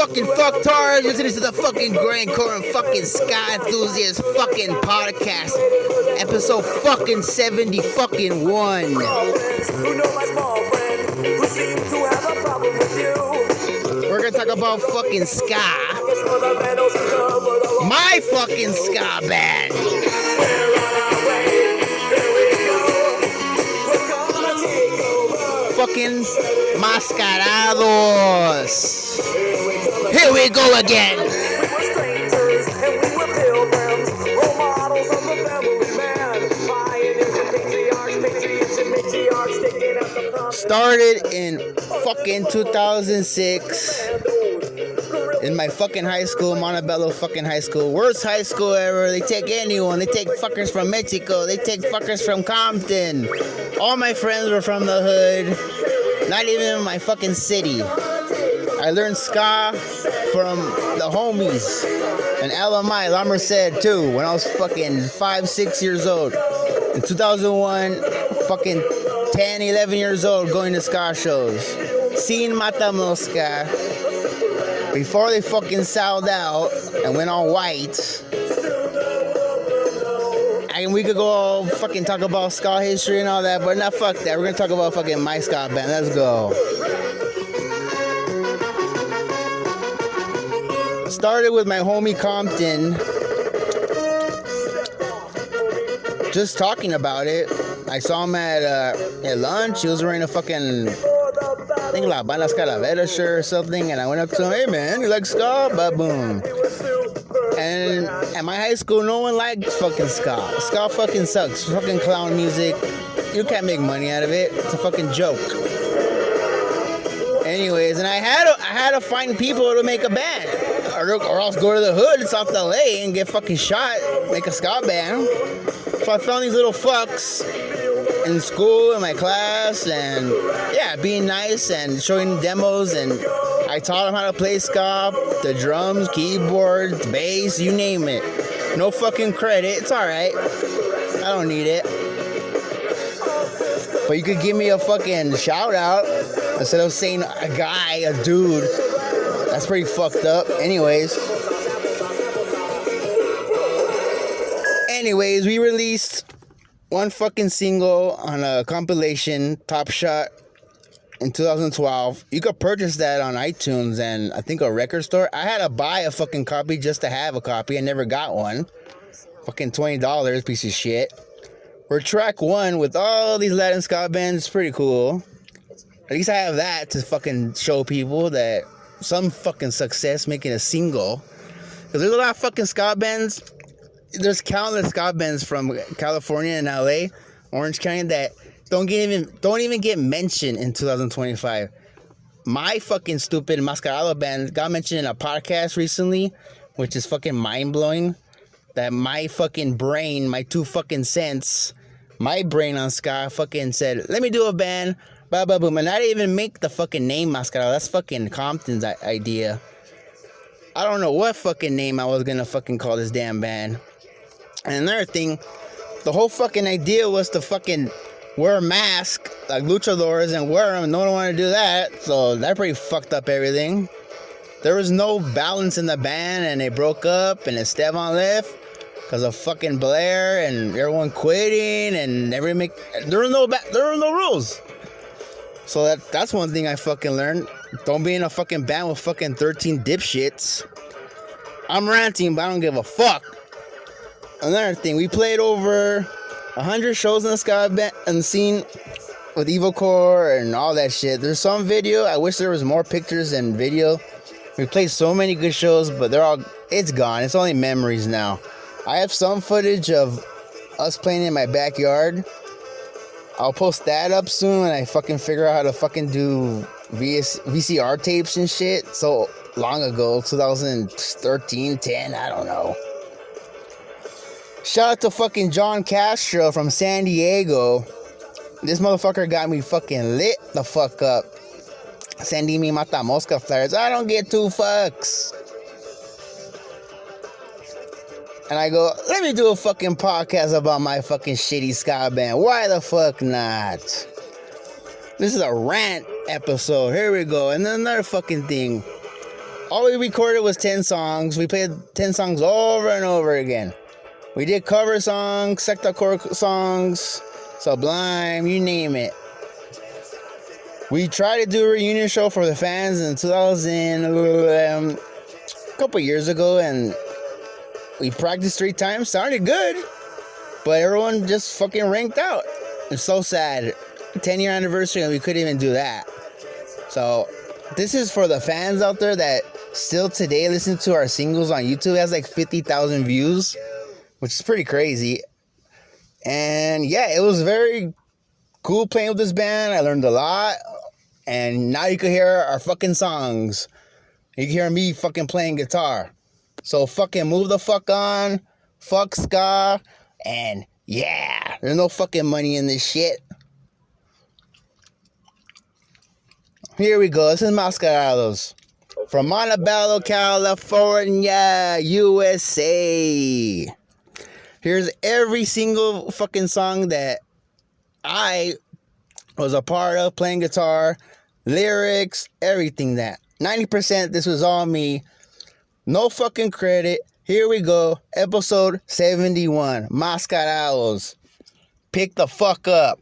fucking fucktards. You're listening to the fucking Grindcore and fucking Sky Enthusiast fucking podcast. Episode fucking 70 fucking 1. We're gonna talk about fucking ska. My fucking ska band. Fucking MASKARADOS. Here we go again. Started in fucking 2006 in my fucking high school, Montebello fucking high school. Worst high school ever. They take anyone. They take fuckers from Mexico. They take fuckers from Compton. All my friends were from the hood. Not even in my fucking city. I learned ska from the homies and LMI, La Merced too, when I was fucking 5-6 years old. In 2001, fucking 10, 11 years old, going to ska shows. Seeing MATAMOSKA before they fucking sold out and went all white. And we could go all fucking talk about ska history and all that, but not fuck that. We're gonna talk about fucking my ska band. Let's go. Started with my homie Compton. Just talking about it. I saw him at lunch. He was wearing a fucking, I think La Bandas Calavera shirt or something. And I went up to him, hey man, you like ska? Ba-boom. And at my high school, no one liked fucking ska. Ska fucking sucks. Fucking clown music. You can't make money out of it. It's a fucking joke. Anyways, and I had to find people to make a band. Or else go to the hood in South LA and get fucking shot. Make a ska band. So I found these little fucks in school, in my class, and yeah, being nice and showing demos, and I taught them how to play ska, the drums, keyboards, bass, you name it. No fucking credit, it's alright. I don't need it. But you could give me a fucking shout out instead of saying a guy, a dude. That's pretty fucked up. Anyways, we released one fucking single on a compilation, Top Shot, in 2012. You could purchase that on iTunes and I think a record store. I had to buy a fucking copy just to have a copy. I never got one. Fucking $20, piece of shit. We're track 1 with all these Latin ska bands. It's pretty cool. At least I have that to fucking show people that some fucking success making a single. Because there's a lot of fucking ska bands. There's countless ska bands from California and LA, Orange County, that don't even get mentioned in 2025. My fucking stupid Maskarado band got mentioned in a podcast recently, which is fucking mind-blowing. That my fucking brain, my 2 fucking cents, my brain on ska fucking said, let me do a band, blah, blah, boom. And I didn't even make the fucking name Maskarado. That's fucking Compton's idea. I don't know what fucking name I was gonna fucking call this damn band. And another thing, the whole fucking idea was to fucking wear a mask like luchadors and wear them. No one wanted to do that, so that pretty fucked up everything. There was no balance in the band, and they broke up, and ESTEBAN left because of fucking Blair and everyone quitting, and there were no rules. So that's one thing I fucking learned. Don't be in a fucking band with fucking 13 dipshits. I'm ranting, but I don't give a fuck. Another thing, we played over 100 shows in the ska band and scene with EvoCore and all that shit. There's some video. I wish there was more pictures and video. We played so many good shows, but it's gone. It's only memories now. I have some footage of us playing in my backyard. I'll post that up soon when I fucking figure out how to fucking do VCR tapes and shit. So long ago, 2013, 10, I don't know. Shout out to fucking John Castro from San Diego. This motherfucker got me fucking lit the fuck up. Sending me MATAMOSKA flyers. I don't get 2 fucks. And I go, let me do a fucking podcast about my fucking shitty ska band. Why the fuck not? This is a rant episode. Here we go. And then another fucking thing. all we recorded was 10 songs. We played 10 songs over and over again. We did cover songs, SEKTA core songs, Sublime, you name it. We tried to do a reunion show for the fans in 2000, a couple years ago, and we practiced 3 times. Sounded good, but everyone just fucking ranked out. It's so sad. 10-year anniversary and we couldn't even do that. So this is for the fans out there that still today listen to our singles on YouTube. It has like 50,000 views, which is pretty crazy. And yeah, it was very cool playing with this band. I learned a lot. And now you can hear our fucking songs. You can hear me fucking playing guitar. So fucking move the fuck on. Fuck ska. And yeah, there's no fucking money in this shit. Here we go. This is Maskarados from Montebello, California, USA. Here's every single fucking song that I was a part of playing guitar, lyrics, everything that. 90% this was all me. No fucking credit. Here we go. Episode 71. Maskarados. Pick the fuck up.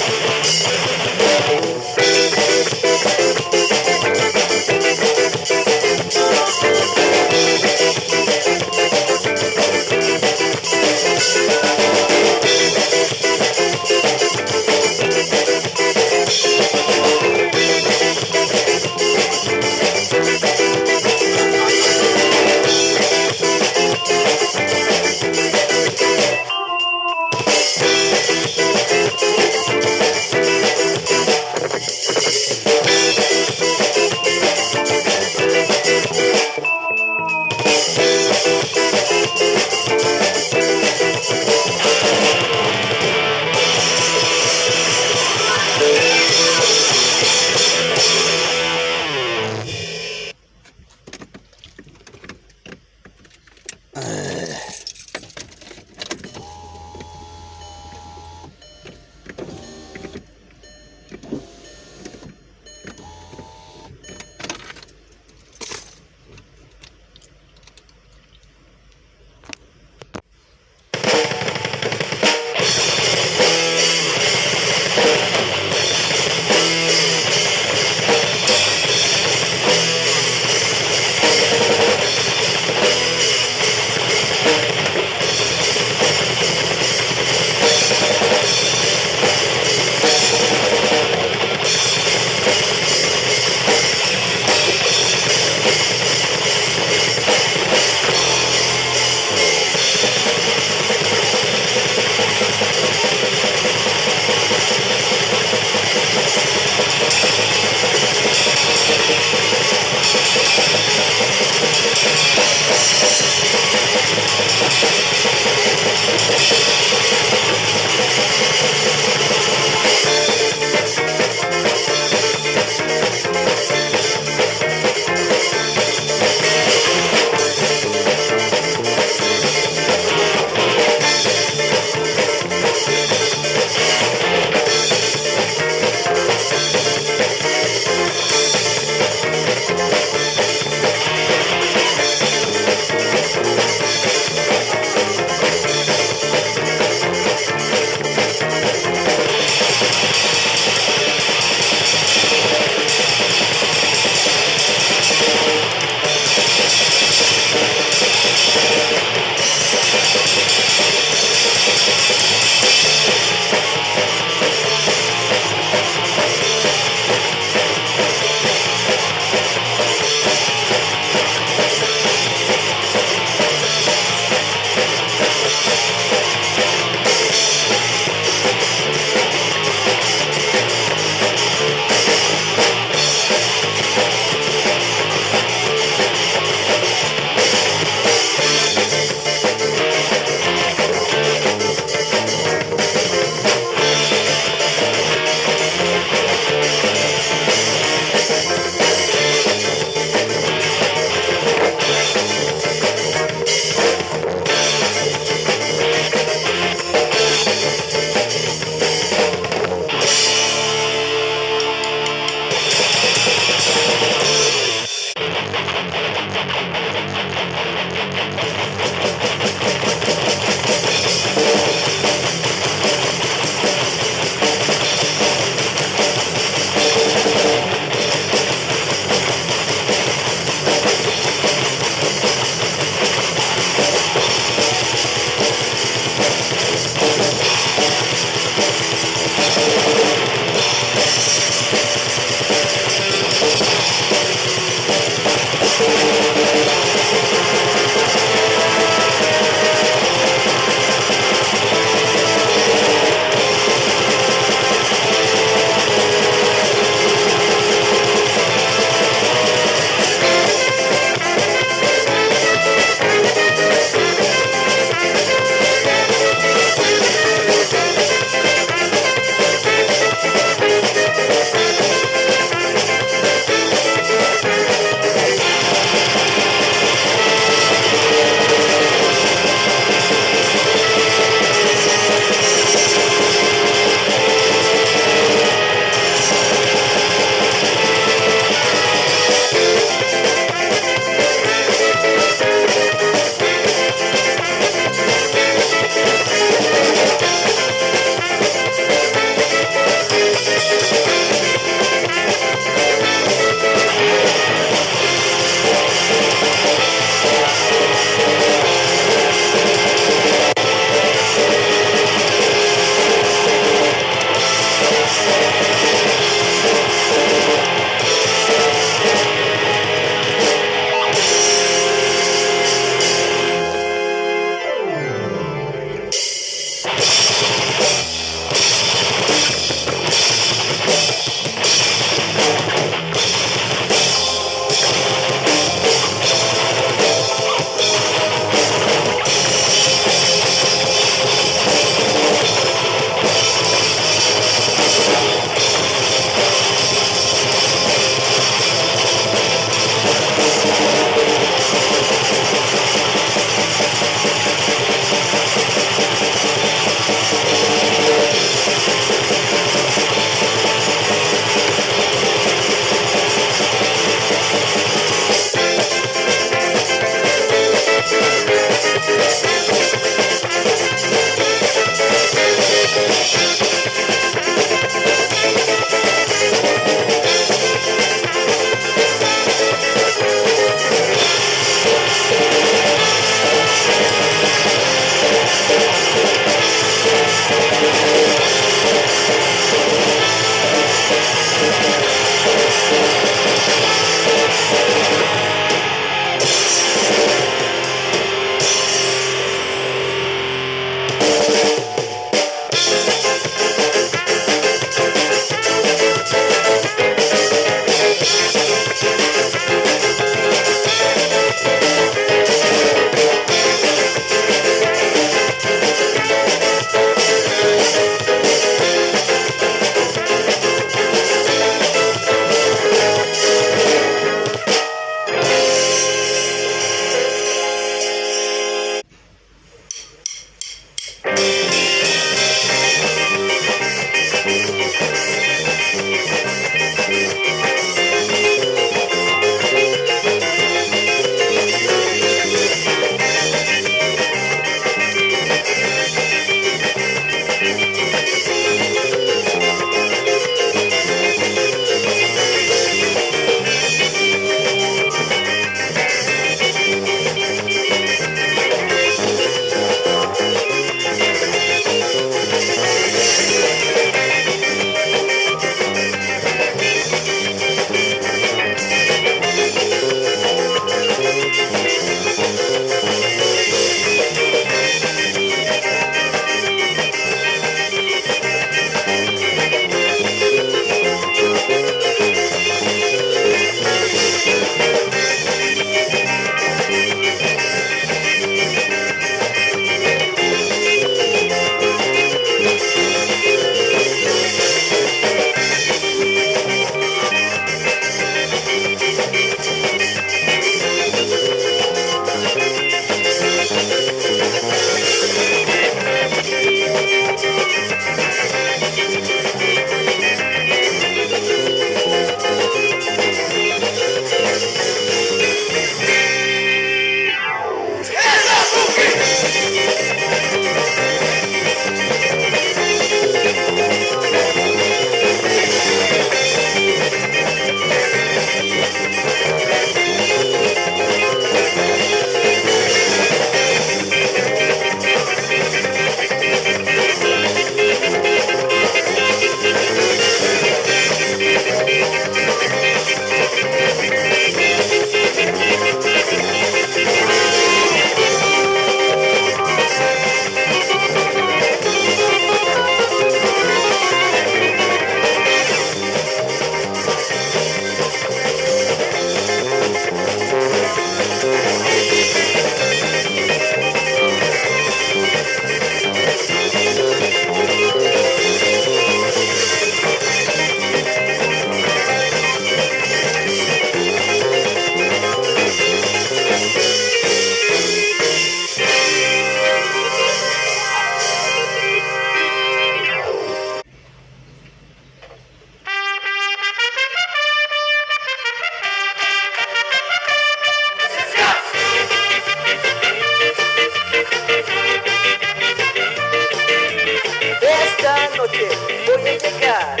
noche voy a llegar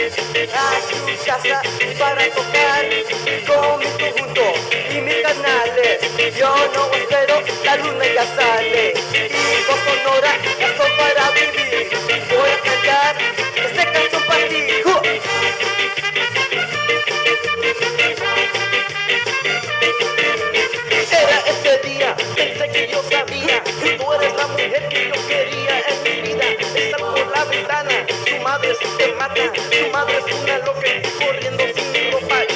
a tu casa para tocar con mis conjuntos y mis canales. Yo no espero, la luna ya sale y con sonora razón para vivir. Voy a cantar esta canción para ti. Era ese día, pensé que yo sabía, tú eres la mujer que yo quería en mi vida. Está por la ventana, su madre te mata, su madre es una loca corriendo sin ropa y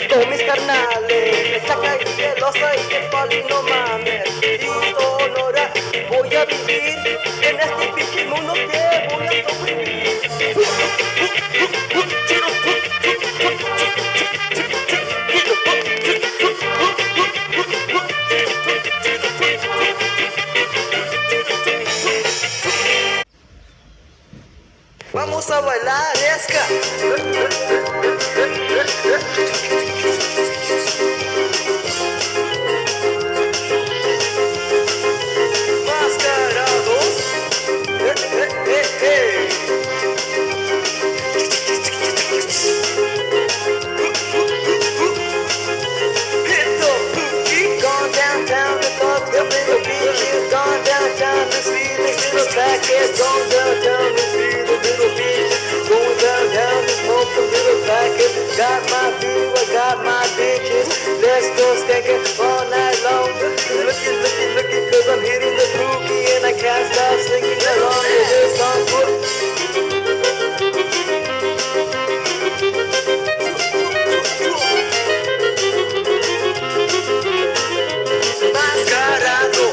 con mis carnales, la calle y el pali no mames. Y sonora voy a vivir en este pinche mundo que voy a sobrevivir. Vamos a bailar, esca. Mascarados. Hit the boogie. Gone downtown, the club, the little beach. Gone downtown to see this little package. Gone downtown to see the little beach. Going downtown to smoke the little package. Got my view, I got my bitches. Let's go skanking all night long. Looking, cause I'm hitting the boogie and I can't stop singing along with this song. Mascarado.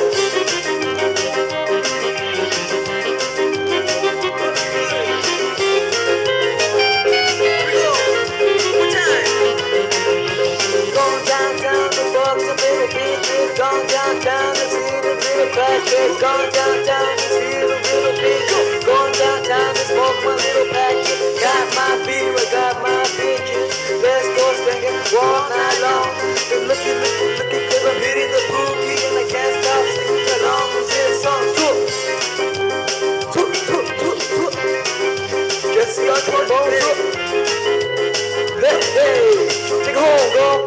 Gone downtown to see the little package. Gone downtown to see the little bitch. Gone downtown to smoke my little package. Got my beer, I got my bitches. Let's go skanking all night long. Been looking, cause I'm hitting the boogie and I can't stop singing along with this song. Just got my bones up. Hey, take it home, girl.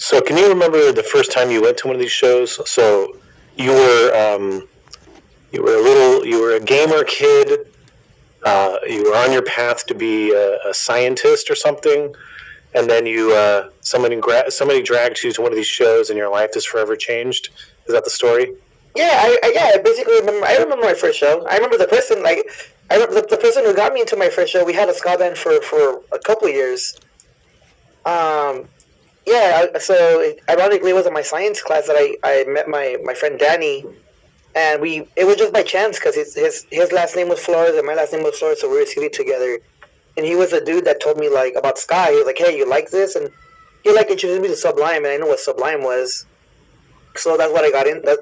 So, can you remember the first time you went to one of these shows? So, you were you were a gamer kid. You were on your path to be a scientist or something, and then somebody dragged you to one of these shows, and your life is forever changed. Is that the story? Yeah, I basically remember. I remember my first show. I remember the person. I remember the person who got me into my first show. We had a ska band for a couple of years. So ironically, it was in my science class that I met my friend Danny, and it was just by chance because his last name was Flores and my last name was Flores, so we were sitting together. And he was the dude that told me like about ska. He was like, "Hey, you like this?" And he like introduced me to Sublime, and I know what Sublime was. So that's what I got in. That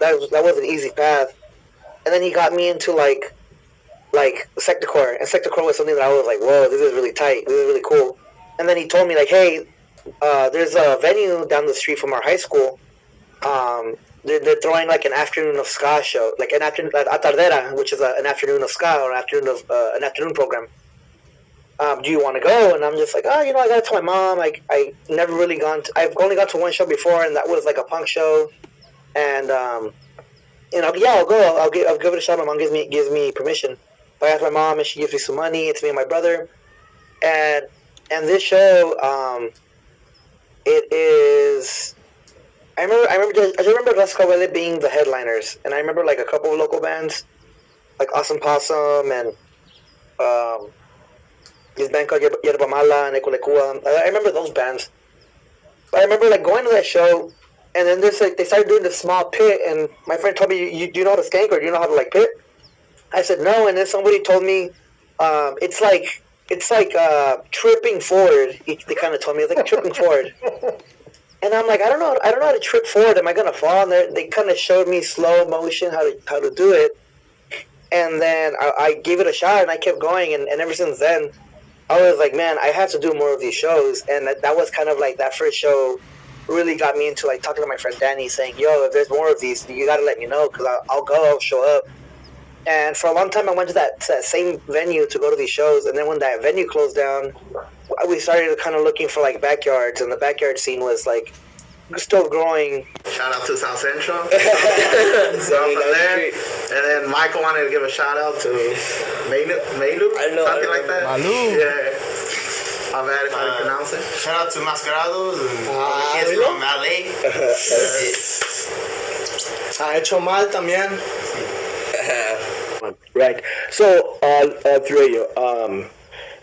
was an easy path. And then he got me into like SEKTA, and SEKTA was something that I was like, whoa, this is really tight. This is really cool. And then he told me like, hey, there's a venue down the street from our high school. They're throwing like an afternoon of ska show, like an afternoon a tardera, which is an afternoon of ska or an afternoon program. Do you want to go? And I'm just like, I got to tell my mom. I never really I've only gone to one show before, and that was like a punk show. And I'll go. I'll give it a shot. My mom gives me permission. I ask my mom, and she gives me some money. It's me and my brother, and this show, it is. I remember Las Cabales being the headliners, and I remember like a couple of local bands, like Awesome Possum and this band called Yerba Mala and Ecolekua. I remember those bands. But I remember like going to that show. And then they started doing this small pit, and my friend told me, "Do you know how to skank or do you know how to like pit?" I said no, and then somebody told me, "It's like tripping forward." They kind of told me it's like tripping forward, and I'm like, I don't know how to trip forward. Am I gonna fall? And they kind of showed me slow motion how to do it, and then I gave it a shot, and I kept going, and ever since then, I was like, man, I have to do more of these shows, and that was kind of like that first show. Really got me into like talking to my friend Danny, saying, "Yo, if there's more of these, you gotta let me know because I'll go, I'll show up." And for a long time, I went to that same venue to go to these shows. And then when that venue closed down, we started kind of looking for like backyards, and the backyard scene was like still growing. Shout out to South Central. So from there, and then Michael wanted to give a shout out to Melu, something like that. Malu. Yeah. I'm bad if I didn't pronounce it. Shout out to Maskarados and all the kids really? from LA. Ha hecho mal también. Right. So, all three of you,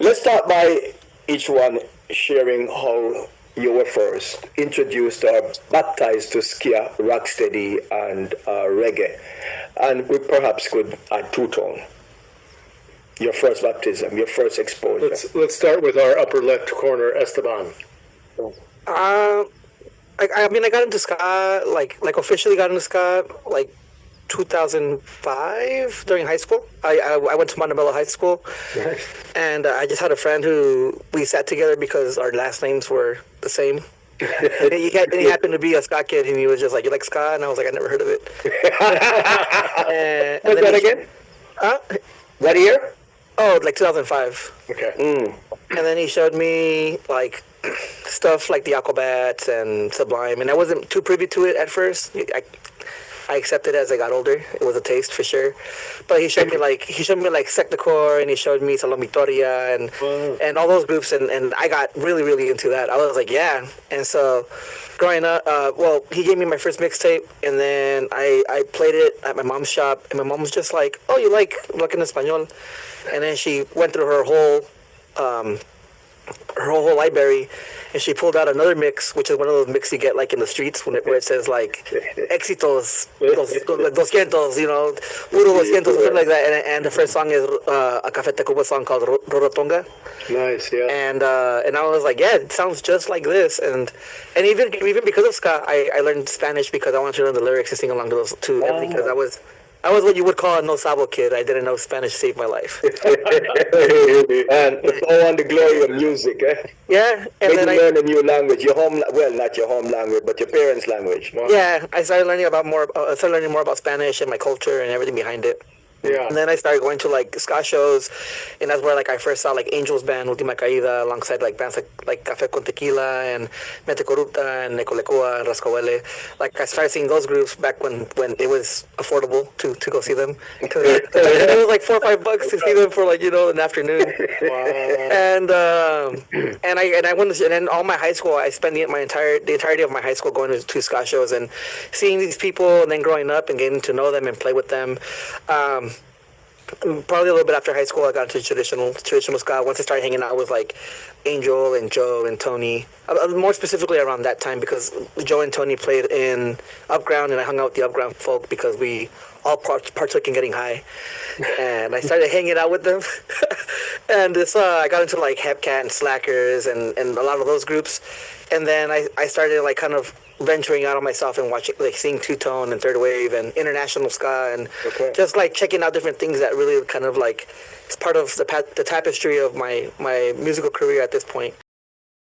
let's start by each one sharing how you were first introduced or baptized to ska, rocksteady, and reggae. And we perhaps could add two-tone. Your first baptism, your first exposure. Let's start with our upper left corner, Esteban. I got into ska like officially got into ska like 2005 during high school. I went to Montebello High School. Nice. And I just had a friend who we sat together because our last names were the same. And he happened to be a ska kid, and he was just like, "You like ska?" And I was like, "I never heard of it." What's that again? What year? Oh, like 2005. Okay. And then he showed me like stuff like the Aquabats and Sublime, and I wasn't too privy to it at first. I accepted it as I got older. It was a taste for sure. But he showed me like SEKTA, and he showed me Salon Victoria and all those groups, and I got really, really into that. I was like, yeah. And so growing up, he gave me my first mixtape, and then I played it at my mom's shop, and my mom was just like, "Oh, you like Rock en Español?" And then she went through her whole library, and she pulled out another mix, which is one of those mix you get like in the streets where it says like éxitos, doscientos, Uro 200, something like that. And the first song is a Café Tacuba song called Rorotonga. Nice, yeah. And I was like, yeah, it sounds just like this. And even because of ska, I learned Spanish because I wanted to learn the lyrics and sing along to those too. Because I was what you would call a no sabo kid. I didn't know Spanish saved my life. And it's all on the glory of music, eh? Yeah. And when then you learn a new language, not your home language, but your parents' language. Yeah, I started learning more about Spanish and my culture and everything behind it. Yeah. And then I started going to like ska shows, and that's where like I first saw like Angel's band, Ultima Caída, alongside like bands like Café con Tequila and Mente Corrupta and Necolecua and Rascahuele. Like I started seeing those groups back when it was affordable to go see them. It was like $4 or $5 to see them for like an afternoon. And I went and then all my high school I spent the entirety of my high school going to ska shows and seeing these people, and then growing up and getting to know them and play with them. Probably a little bit after high school, I got into traditional ska. Once I started hanging out with like Angel and Joe and Tony, more specifically around that time, because Joe and Tony played in Upground, and I hung out with the Upground folk because we all partook in getting high, and I started hanging out with them. And I got into like Hepcat and Slackers and a lot of those groups, and then I started like kind of venturing out on myself and watching, like seeing Two Tone and Third Wave and international ska, and just like checking out different things that really kind of like it's part of the tapestry of my musical career at this point.